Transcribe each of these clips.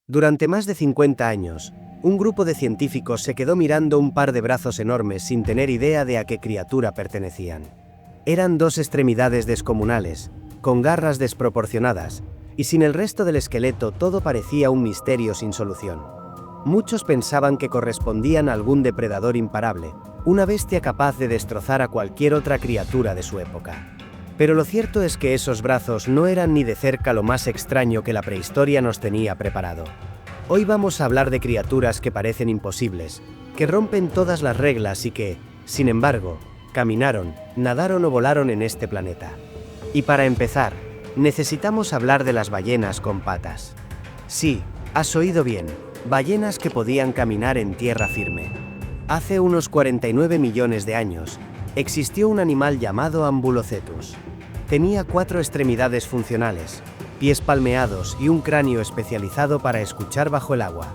Durante más de 50 años, un grupo de científicos se quedó mirando un par de brazos enormes sin tener idea de a qué criatura pertenecían. Eran dos extremidades descomunales, con garras desproporcionadas, y sin el resto del esqueleto todo parecía un misterio sin solución. Muchos pensaban que correspondían a algún depredador imparable, una bestia capaz de destrozar a cualquier otra criatura de su época. Pero lo cierto es que esos brazos no eran ni de cerca lo más extraño que la prehistoria nos tenía preparado. Hoy vamos a hablar de criaturas que parecen imposibles, que rompen todas las reglas y que, sin embargo, caminaron, nadaron o volaron en este planeta. Y para empezar, necesitamos hablar de las ballenas con patas. Sí, has oído bien, ballenas que podían caminar en tierra firme. Hace unos 49 millones de años, existió un animal llamado Ambulocetus. Tenía 4 extremidades funcionales, pies palmeados y un cráneo especializado para escuchar bajo el agua.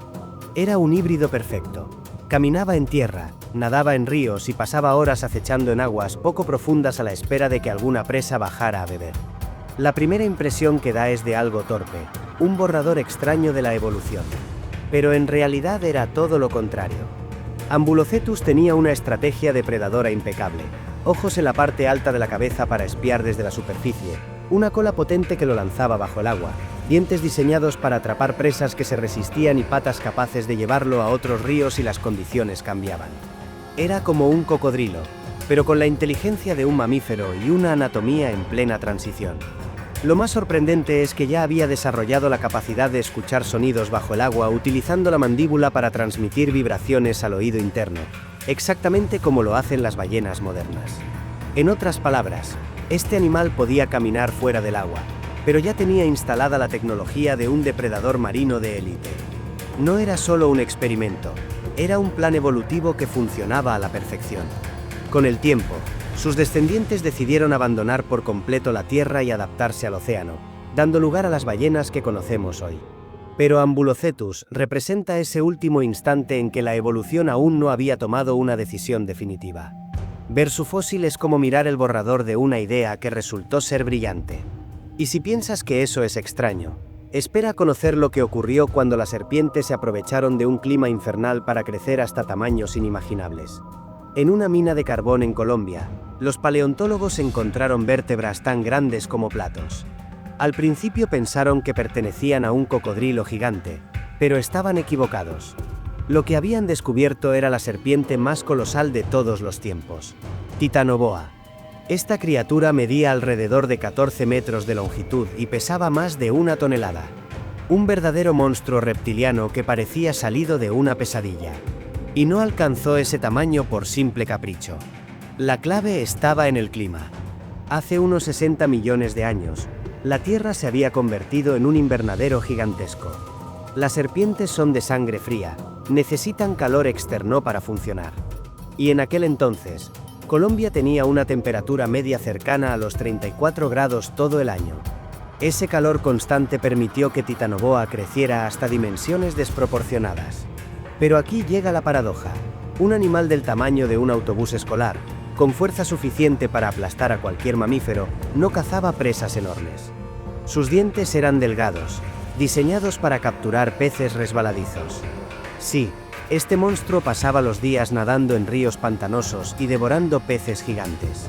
Era un híbrido perfecto. Caminaba en tierra, nadaba en ríos y pasaba horas acechando en aguas poco profundas a la espera de que alguna presa bajara a beber. La primera impresión que da es de algo torpe, un borrador extraño de la evolución. Pero en realidad era todo lo contrario. Ambulocetus tenía una estrategia depredadora impecable. Ojos en la parte alta de la cabeza para espiar desde la superficie, una cola potente que lo lanzaba bajo el agua, dientes diseñados para atrapar presas que se resistían y patas capaces de llevarlo a otros ríos si las condiciones cambiaban. Era como un cocodrilo, pero con la inteligencia de un mamífero y una anatomía en plena transición. Lo más sorprendente es que ya había desarrollado la capacidad de escuchar sonidos bajo el agua utilizando la mandíbula para transmitir vibraciones al oído interno, exactamente como lo hacen las ballenas modernas. En otras palabras, este animal podía caminar fuera del agua, pero ya tenía instalada la tecnología de un depredador marino de élite. No era solo un experimento, era un plan evolutivo que funcionaba a la perfección. Con el tiempo, sus descendientes decidieron abandonar por completo la Tierra y adaptarse al océano, dando lugar a las ballenas que conocemos hoy. Pero Ambulocetus representa ese último instante en que la evolución aún no había tomado una decisión definitiva. Ver su fósil es como mirar el borrador de una idea que resultó ser brillante. Y si piensas que eso es extraño, espera a conocer lo que ocurrió cuando las serpientes se aprovecharon de un clima infernal para crecer hasta tamaños inimaginables. En una mina de carbón en Colombia, los paleontólogos encontraron vértebras tan grandes como platos. Al principio pensaron que pertenecían a un cocodrilo gigante, pero estaban equivocados. Lo que habían descubierto era la serpiente más colosal de todos los tiempos, Titanoboa. Esta criatura medía alrededor de 14 metros de longitud y pesaba más de 1 tonelada. Un verdadero monstruo reptiliano que parecía salido de una pesadilla. Y no alcanzó ese tamaño por simple capricho. La clave estaba en el clima. Hace unos 60 millones de años, la Tierra se había convertido en un invernadero gigantesco. Las serpientes son de sangre fría, necesitan calor externo para funcionar. Y en aquel entonces, Colombia tenía una temperatura media cercana a los 34 grados todo el año. Ese calor constante permitió que Titanoboa creciera hasta dimensiones desproporcionadas. Pero aquí llega la paradoja. Un animal del tamaño de un autobús escolar, con fuerza suficiente para aplastar a cualquier mamífero, no cazaba presas enormes. Sus dientes eran delgados, diseñados para capturar peces resbaladizos. Sí, este monstruo pasaba los días nadando en ríos pantanosos y devorando peces gigantes.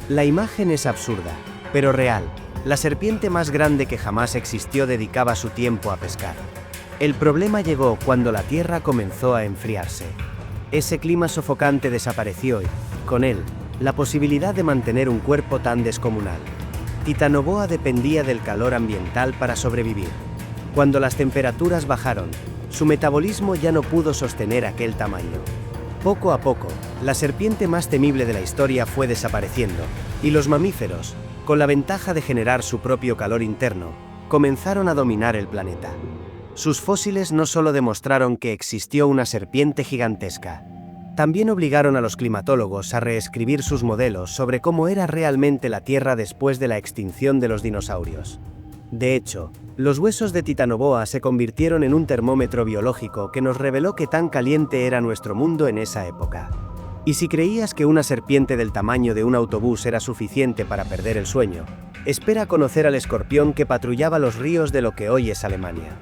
La imagen es absurda, pero real. La serpiente más grande que jamás existió dedicaba su tiempo a pescar. El problema llegó cuando la Tierra comenzó a enfriarse. Ese clima sofocante desapareció y, con él, la posibilidad de mantener un cuerpo tan descomunal. Titanoboa dependía del calor ambiental para sobrevivir. Cuando las temperaturas bajaron, su metabolismo ya no pudo sostener aquel tamaño. Poco a poco, la serpiente más temible de la historia fue desapareciendo, y los mamíferos, con la ventaja de generar su propio calor interno, comenzaron a dominar el planeta. Sus fósiles no solo demostraron que existió una serpiente gigantesca, también obligaron a los climatólogos a reescribir sus modelos sobre cómo era realmente la Tierra después de la extinción de los dinosaurios. De hecho, los huesos de Titanoboa se convirtieron en un termómetro biológico que nos reveló qué tan caliente era nuestro mundo en esa época. Y si creías que una serpiente del tamaño de un autobús era suficiente para perder el sueño, espera conocer al escorpión que patrullaba los ríos de lo que hoy es Alemania.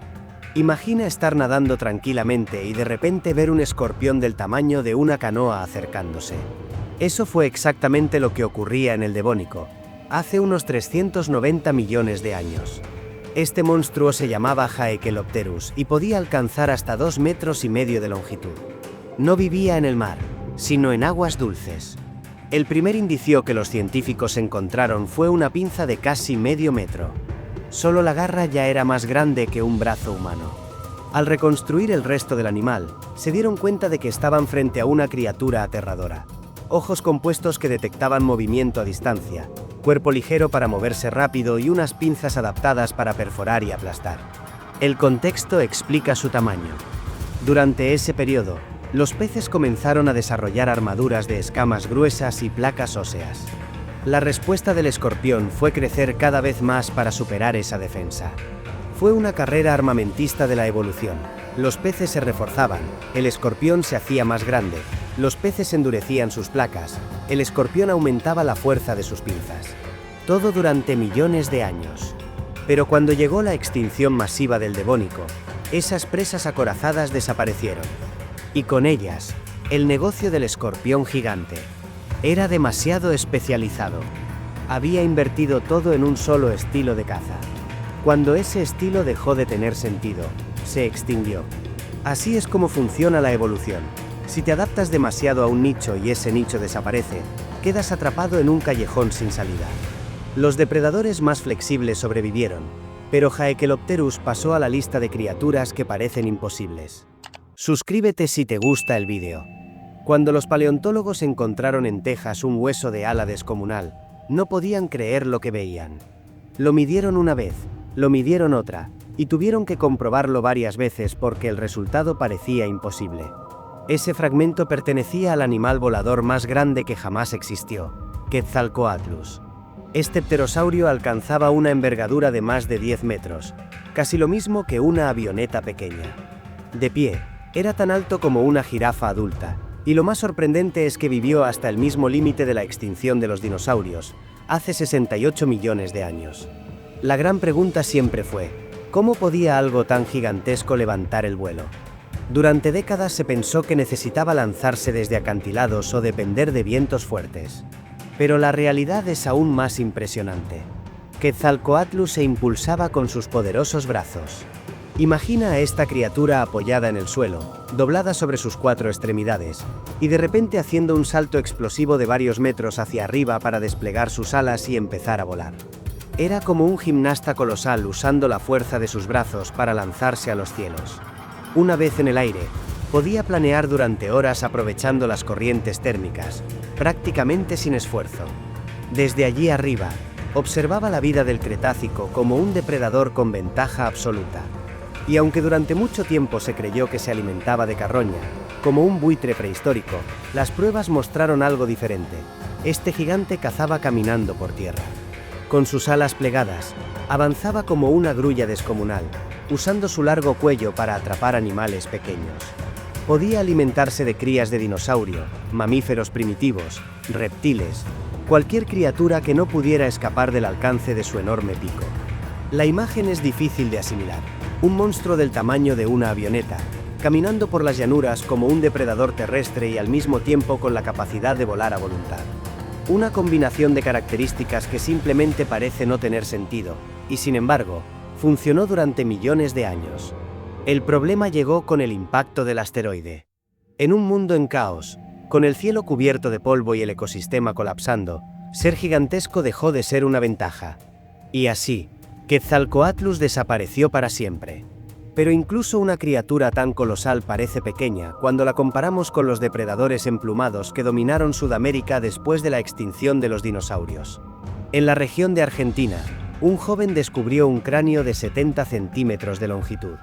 Imagina estar nadando tranquilamente y de repente ver un escorpión del tamaño de una canoa acercándose. Eso fue exactamente lo que ocurría en el Devónico, hace unos 390 millones de años. Este monstruo se llamaba Haekelopterus y podía alcanzar hasta 2,5 metros de longitud. No vivía en el mar, sino en aguas dulces. El primer indicio que los científicos encontraron fue una pinza de casi medio metro. Solo la garra ya era más grande que un brazo humano. Al reconstruir el resto del animal, se dieron cuenta de que estaban frente a una criatura aterradora. Ojos compuestos que detectaban movimiento a distancia, cuerpo ligero para moverse rápido y unas pinzas adaptadas para perforar y aplastar. El contexto explica su tamaño. Durante ese periodo, los peces comenzaron a desarrollar armaduras de escamas gruesas y placas óseas. La respuesta del escorpión fue crecer cada vez más para superar esa defensa. Fue una carrera armamentista de la evolución. Los peces se reforzaban, el escorpión se hacía más grande, los peces endurecían sus placas, el escorpión aumentaba la fuerza de sus pinzas. Todo durante millones de años. Pero cuando llegó la extinción masiva del Devónico, esas presas acorazadas desaparecieron. Y con ellas, el negocio del escorpión gigante. Era demasiado especializado. Había invertido todo en un solo estilo de caza. Cuando ese estilo dejó de tener sentido, se extinguió. Así es como funciona la evolución. Si te adaptas demasiado a un nicho y ese nicho desaparece, quedas atrapado en un callejón sin salida. Los depredadores más flexibles sobrevivieron, pero Haekelopterus pasó a la lista de criaturas que parecen imposibles. Suscríbete si te gusta el vídeo. Cuando los paleontólogos encontraron en Texas un hueso de ala descomunal, no podían creer lo que veían. Lo midieron una vez, lo midieron otra, y tuvieron que comprobarlo varias veces porque el resultado parecía imposible. Ese fragmento pertenecía al animal volador más grande que jamás existió, Quetzalcoatlus. Este pterosaurio alcanzaba una envergadura de más de 10 metros, casi lo mismo que una avioneta pequeña. De pie, era tan alto como una jirafa adulta, y lo más sorprendente es que vivió hasta el mismo límite de la extinción de los dinosaurios, hace 68 millones de años. La gran pregunta siempre fue, ¿cómo podía algo tan gigantesco levantar el vuelo? Durante décadas se pensó que necesitaba lanzarse desde acantilados o depender de vientos fuertes. Pero la realidad es aún más impresionante. Quetzalcoatlus se impulsaba con sus poderosos brazos. Imagina a esta criatura apoyada en el suelo, doblada sobre sus 4 extremidades, y de repente haciendo un salto explosivo de varios metros hacia arriba para desplegar sus alas y empezar a volar. Era como un gimnasta colosal usando la fuerza de sus brazos para lanzarse a los cielos. Una vez en el aire, podía planear durante horas aprovechando las corrientes térmicas, prácticamente sin esfuerzo. Desde allí arriba, observaba la vida del Cretácico como un depredador con ventaja absoluta. Y aunque durante mucho tiempo se creyó que se alimentaba de carroña, como un buitre prehistórico, las pruebas mostraron algo diferente. Este gigante cazaba caminando por tierra. Con sus alas plegadas, avanzaba como una grulla descomunal, usando su largo cuello para atrapar animales pequeños. Podía alimentarse de crías de dinosaurio, mamíferos primitivos, reptiles, cualquier criatura que no pudiera escapar del alcance de su enorme pico. La imagen es difícil de asimilar. Un monstruo del tamaño de una avioneta, caminando por las llanuras como un depredador terrestre y al mismo tiempo con la capacidad de volar a voluntad. Una combinación de características que simplemente parece no tener sentido, y sin embargo, funcionó durante millones de años. El problema llegó con el impacto del asteroide. En un mundo en caos, con el cielo cubierto de polvo y el ecosistema colapsando, ser gigantesco dejó de ser una ventaja. Y así, Quetzalcoatlus desapareció para siempre. Pero incluso una criatura tan colosal parece pequeña cuando la comparamos con los depredadores emplumados que dominaron Sudamérica después de la extinción de los dinosaurios. En la región de Argentina, un joven descubrió un cráneo de 70 centímetros de longitud.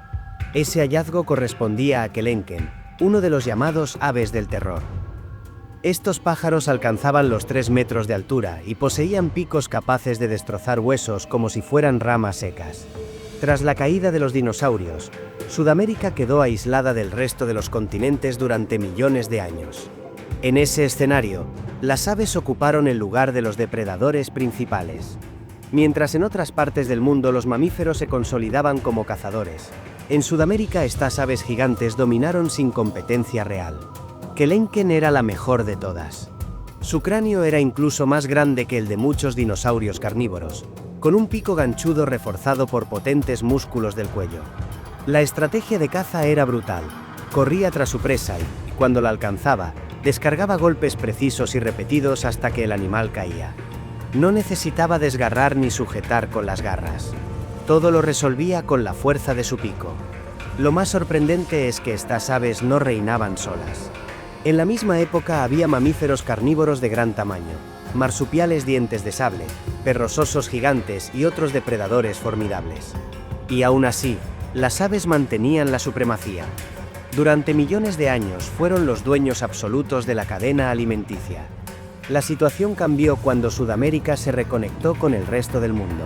Ese hallazgo correspondía a Kelenken, uno de los llamados aves del terror. Estos pájaros alcanzaban los 3 metros de altura y poseían picos capaces de destrozar huesos como si fueran ramas secas. Tras la caída de los dinosaurios, Sudamérica quedó aislada del resto de los continentes durante millones de años. En ese escenario, las aves ocuparon el lugar de los depredadores principales. Mientras en otras partes del mundo los mamíferos se consolidaban como cazadores, En Sudamérica estas aves gigantes dominaron sin competencia real. Kelenken era la mejor de todas. Su cráneo era incluso más grande que el de muchos dinosaurios carnívoros, con un pico ganchudo reforzado por potentes músculos del cuello. La estrategia de caza era brutal. Corría tras su presa y, cuando la alcanzaba, descargaba golpes precisos y repetidos hasta que el animal caía. No necesitaba desgarrar ni sujetar con las garras. Todo lo resolvía con la fuerza de su pico. Lo más sorprendente es que estas aves no reinaban solas. En la misma época había mamíferos carnívoros de gran tamaño, marsupiales dientes de sable, perros osos gigantes y otros depredadores formidables. Y aún así, las aves mantenían la supremacía. Durante millones de años fueron los dueños absolutos de la cadena alimenticia. La situación cambió cuando Sudamérica se reconectó con el resto del mundo.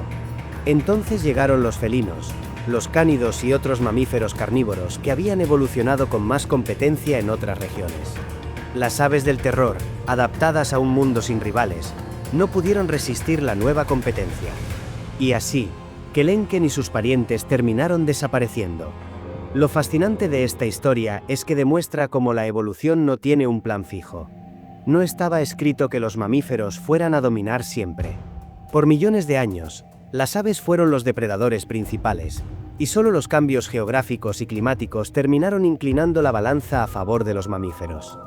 Entonces llegaron los felinos, los cánidos y otros mamíferos carnívoros que habían evolucionado con más competencia en otras regiones. Las aves del terror, adaptadas a un mundo sin rivales, no pudieron resistir la nueva competencia. Y así, Kelenken y sus parientes terminaron desapareciendo. Lo fascinante de esta historia es que demuestra cómo la evolución no tiene un plan fijo. No estaba escrito que los mamíferos fueran a dominar siempre. Por millones de años, las aves fueron los depredadores principales, y solo los cambios geográficos y climáticos terminaron inclinando la balanza a favor de los mamíferos.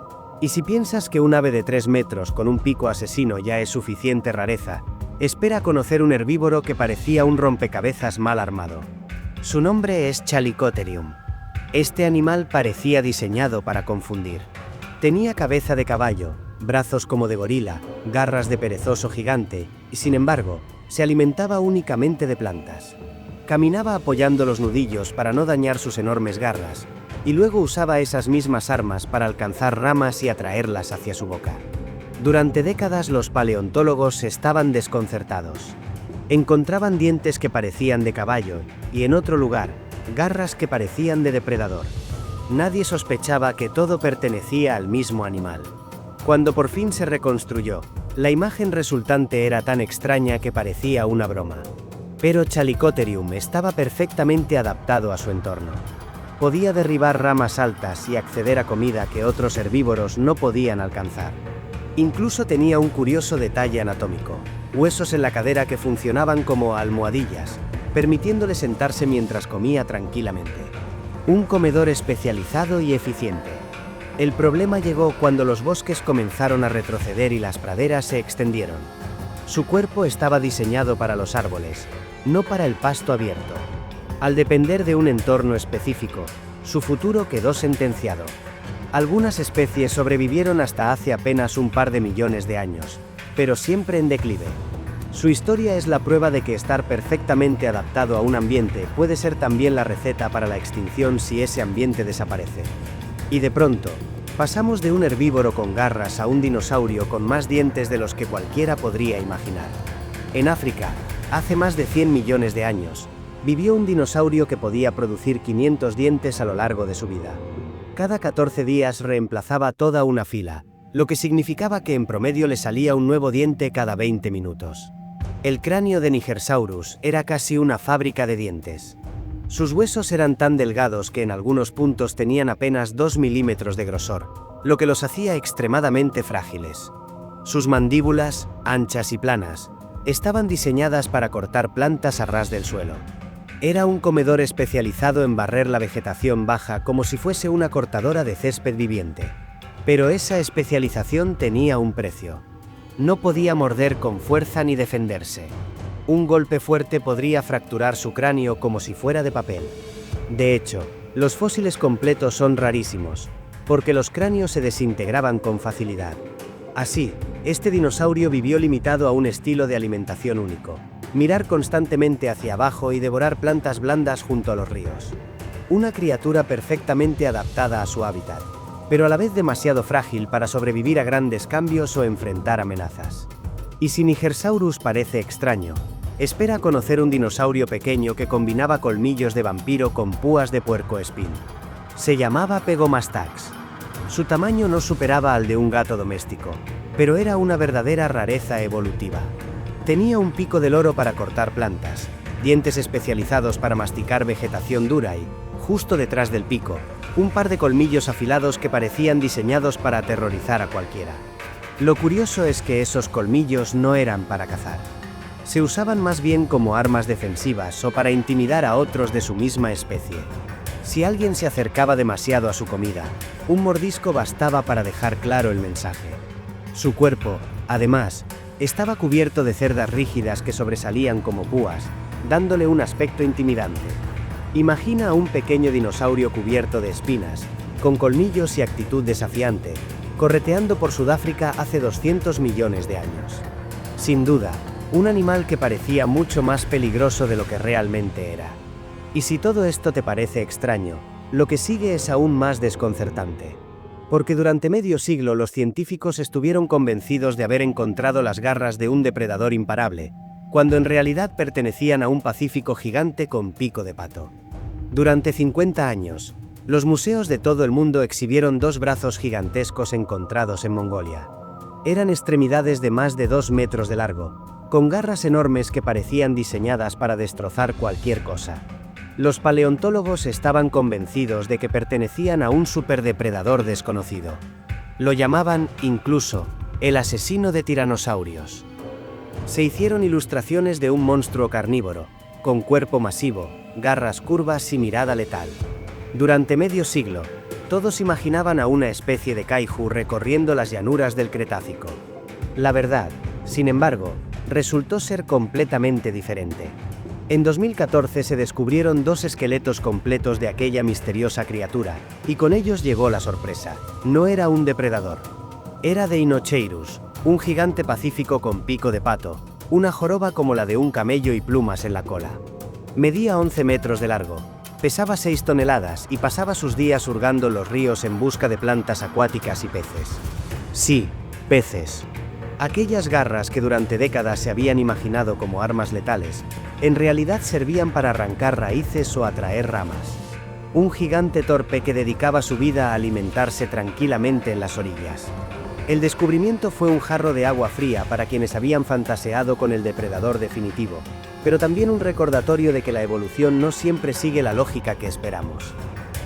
Y si piensas que un ave de 3 metros con un pico asesino ya es suficiente rareza, espera conocer un herbívoro que parecía un rompecabezas mal armado. Su nombre es Chalicotherium. Este animal parecía diseñado para confundir. Tenía cabeza de caballo, brazos como de gorila, garras de perezoso gigante, y sin embargo, se alimentaba únicamente de plantas. Caminaba apoyando los nudillos para no dañar sus enormes garras, y luego usaba esas mismas armas para alcanzar ramas y atraerlas hacia su boca. Durante décadas los paleontólogos estaban desconcertados. Encontraban dientes que parecían de caballo, y en otro lugar, garras que parecían de depredador. Nadie sospechaba que todo pertenecía al mismo animal. Cuando por fin se reconstruyó, la imagen resultante era tan extraña que parecía una broma. Pero Chalicotherium estaba perfectamente adaptado a su entorno. Podía derribar ramas altas y acceder a comida que otros herbívoros no podían alcanzar. Incluso tenía un curioso detalle anatómico: huesos en la cadera que funcionaban como almohadillas, permitiéndole sentarse mientras comía tranquilamente. Un comedor especializado y eficiente. El problema llegó cuando los bosques comenzaron a retroceder y las praderas se extendieron. Su cuerpo estaba diseñado para los árboles, no para el pasto abierto. Al depender de un entorno específico, su futuro quedó sentenciado. Algunas especies sobrevivieron hasta hace apenas un par de millones de años, pero siempre en declive. Su historia es la prueba de que estar perfectamente adaptado a un ambiente puede ser también la receta para la extinción si ese ambiente desaparece. Y de pronto, pasamos de un herbívoro con garras a un dinosaurio con más dientes de los que cualquiera podría imaginar. En África, hace más de 100 millones de años, vivió un dinosaurio que podía producir 500 dientes a lo largo de su vida. Cada 14 días reemplazaba toda una fila, lo que significaba que en promedio le salía un nuevo diente cada 20 minutos. El cráneo de Nigersaurus era casi una fábrica de dientes. Sus huesos eran tan delgados que en algunos puntos tenían apenas 2 milímetros de grosor, lo que los hacía extremadamente frágiles. Sus mandíbulas, anchas y planas, estaban diseñadas para cortar plantas a ras del suelo. Era un comedor especializado en barrer la vegetación baja como si fuese una cortadora de césped viviente. Pero esa especialización tenía un precio. No podía morder con fuerza ni defenderse. Un golpe fuerte podría fracturar su cráneo como si fuera de papel. De hecho, los fósiles completos son rarísimos, porque los cráneos se desintegraban con facilidad. Así, este dinosaurio vivió limitado a un estilo de alimentación único: mirar constantemente hacia abajo y devorar plantas blandas junto a los ríos. Una criatura perfectamente adaptada a su hábitat, pero a la vez demasiado frágil para sobrevivir a grandes cambios o enfrentar amenazas. Y si Nigersaurus parece extraño, espera conocer un dinosaurio pequeño que combinaba colmillos de vampiro con púas de puercoespín. Se llamaba Pegomastax. Su tamaño no superaba al de un gato doméstico, pero era una verdadera rareza evolutiva. Tenía un pico de loro para cortar plantas, dientes especializados para masticar vegetación dura y, justo detrás del pico, un par de colmillos afilados que parecían diseñados para aterrorizar a cualquiera. Lo curioso es que esos colmillos no eran para cazar. Se usaban más bien como armas defensivas o para intimidar a otros de su misma especie. Si alguien se acercaba demasiado a su comida, un mordisco bastaba para dejar claro el mensaje. Su cuerpo, además, estaba cubierto de cerdas rígidas que sobresalían como púas, dándole un aspecto intimidante. Imagina a un pequeño dinosaurio cubierto de espinas, con colmillos y actitud desafiante, correteando por Sudáfrica hace 200 millones de años. Sin duda, un animal que parecía mucho más peligroso de lo que realmente era. Y si todo esto te parece extraño, lo que sigue es aún más desconcertante. Porque durante medio siglo los científicos estuvieron convencidos de haber encontrado las garras de un depredador imparable, cuando en realidad pertenecían a un pacífico gigante con pico de pato. Durante 50 años, los museos de todo el mundo exhibieron dos brazos gigantescos encontrados en Mongolia. Eran extremidades de más de 2 metros de largo, con garras enormes que parecían diseñadas para destrozar cualquier cosa. Los paleontólogos estaban convencidos de que pertenecían a un superdepredador desconocido. Lo llamaban, incluso, el asesino de tiranosaurios. Se hicieron ilustraciones de un monstruo carnívoro, con cuerpo masivo, garras curvas y mirada letal. Durante medio siglo, todos imaginaban a una especie de kaiju recorriendo las llanuras del Cretácico. La verdad, sin embargo, resultó ser completamente diferente. En 2014 se descubrieron 2 esqueletos completos de aquella misteriosa criatura, y con ellos llegó la sorpresa. No era un depredador. Era Deinocheirus, un gigante pacífico con pico de pato, una joroba como la de un camello y plumas en la cola. Medía 11 metros de largo, pesaba 6 toneladas y pasaba sus días hurgando los ríos en busca de plantas acuáticas y peces. Sí, peces. Aquellas garras que durante décadas se habían imaginado como armas letales, en realidad servían para arrancar raíces o atraer ramas. Un gigante torpe que dedicaba su vida a alimentarse tranquilamente en las orillas. El descubrimiento fue un jarro de agua fría para quienes habían fantaseado con el depredador definitivo, pero también un recordatorio de que la evolución no siempre sigue la lógica que esperamos.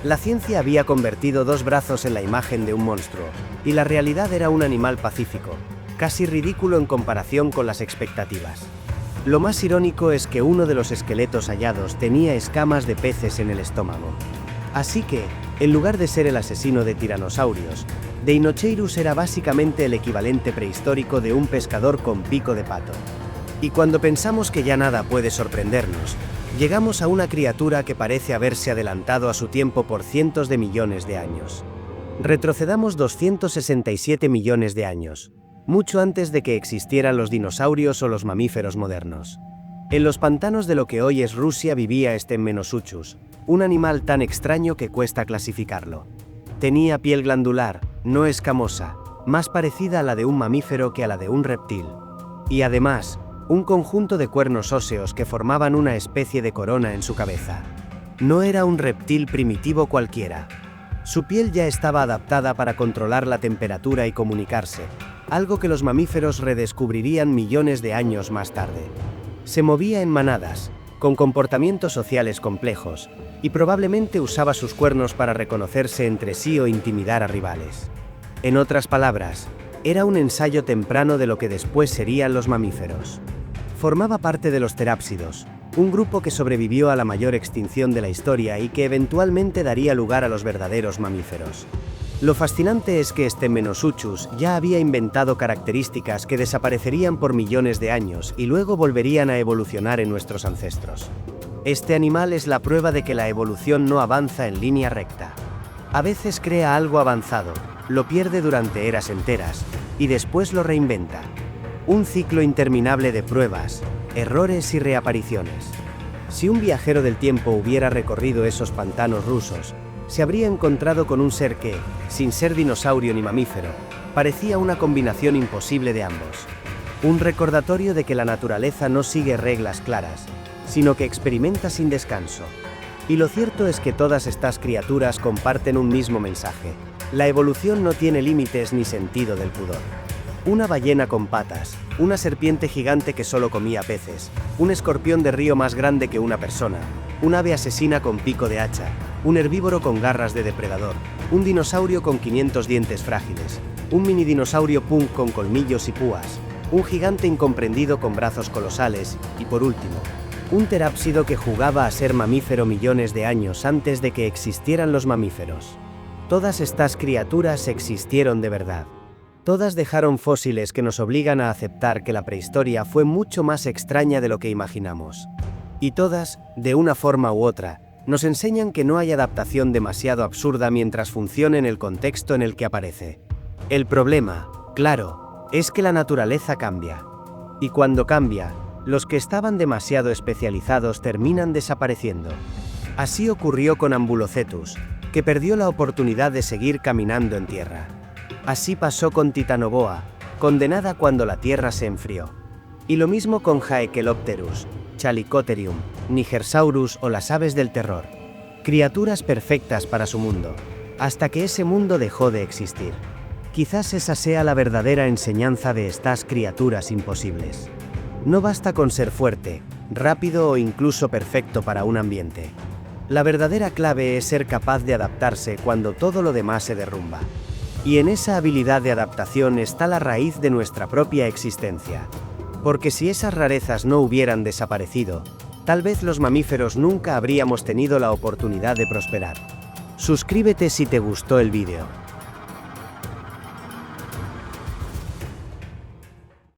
La ciencia había convertido 2 brazos en la imagen de un monstruo, y la realidad era un animal pacífico, casi ridículo en comparación con las expectativas. Lo más irónico es que uno de los esqueletos hallados tenía escamas de peces en el estómago. Así que, en lugar de ser el asesino de tiranosaurios, Deinocheirus era básicamente el equivalente prehistórico de un pescador con pico de pato. Y cuando pensamos que ya nada puede sorprendernos, llegamos a una criatura que parece haberse adelantado a su tiempo por cientos de millones de años. Retrocedamos 267 millones de años, mucho antes de que existieran los dinosaurios o los mamíferos modernos. En los pantanos de lo que hoy es Rusia vivía Stemenosuchus, un animal tan extraño que cuesta clasificarlo. Tenía piel glandular, no escamosa, más parecida a la de un mamífero que a la de un reptil. Y además, un conjunto de cuernos óseos que formaban una especie de corona en su cabeza. No era un reptil primitivo cualquiera. Su piel ya estaba adaptada para controlar la temperatura y comunicarse, algo que los mamíferos redescubrirían millones de años más tarde. Se movía en manadas, con comportamientos sociales complejos, y probablemente usaba sus cuernos para reconocerse entre sí o intimidar a rivales. En otras palabras, era un ensayo temprano de lo que después serían los mamíferos. Formaba parte de los terápsidos, un grupo que sobrevivió a la mayor extinción de la historia y que eventualmente daría lugar a los verdaderos mamíferos. Lo fascinante es que Stemenosuchus ya había inventado características que desaparecerían por millones de años y luego volverían a evolucionar en nuestros ancestros. Este animal es la prueba de que la evolución no avanza en línea recta. A veces crea algo avanzado, lo pierde durante eras enteras, y después lo reinventa. Un ciclo interminable de pruebas, errores y reapariciones. Si un viajero del tiempo hubiera recorrido esos pantanos rusos, se habría encontrado con un ser que, sin ser dinosaurio ni mamífero, parecía una combinación imposible de ambos. Un recordatorio de que la naturaleza no sigue reglas claras, sino que experimenta sin descanso. Y lo cierto es que todas estas criaturas comparten un mismo mensaje: la evolución no tiene límites ni sentido del pudor. Una ballena con patas, una serpiente gigante que solo comía peces, un escorpión de río más grande que una persona, un ave asesina con pico de hacha. un herbívoro con garras de depredador, un dinosaurio con 500 dientes frágiles, un mini dinosaurio punk con colmillos y púas, un gigante incomprendido con brazos colosales, y por último, un terápsido que jugaba a ser mamífero millones de años antes de que existieran los mamíferos. Todas estas criaturas existieron de verdad. Todas dejaron fósiles que nos obligan a aceptar que la prehistoria fue mucho más extraña de lo que imaginamos. Y todas, de una forma u otra, nos enseñan que no hay adaptación demasiado absurda mientras funcione en el contexto en el que aparece. El problema, claro, es que la naturaleza cambia. Y cuando cambia, los que estaban demasiado especializados terminan desapareciendo. Así ocurrió con Ambulocetus, que perdió la oportunidad de seguir caminando en tierra. Así pasó con Titanoboa, condenada cuando la tierra se enfrió. Y lo mismo con Haekelopterus, Chalicotherium, Nigersaurus o las aves del terror. Criaturas perfectas para su mundo, hasta que ese mundo dejó de existir. Quizás esa sea la verdadera enseñanza de estas criaturas imposibles. No basta con ser fuerte, rápido o incluso perfecto para un ambiente. La verdadera clave es ser capaz de adaptarse cuando todo lo demás se derrumba. Y en esa habilidad de adaptación está la raíz de nuestra propia existencia. Porque si esas rarezas no hubieran desaparecido, tal vez los mamíferos nunca habríamos tenido la oportunidad de prosperar. Suscríbete si te gustó el vídeo.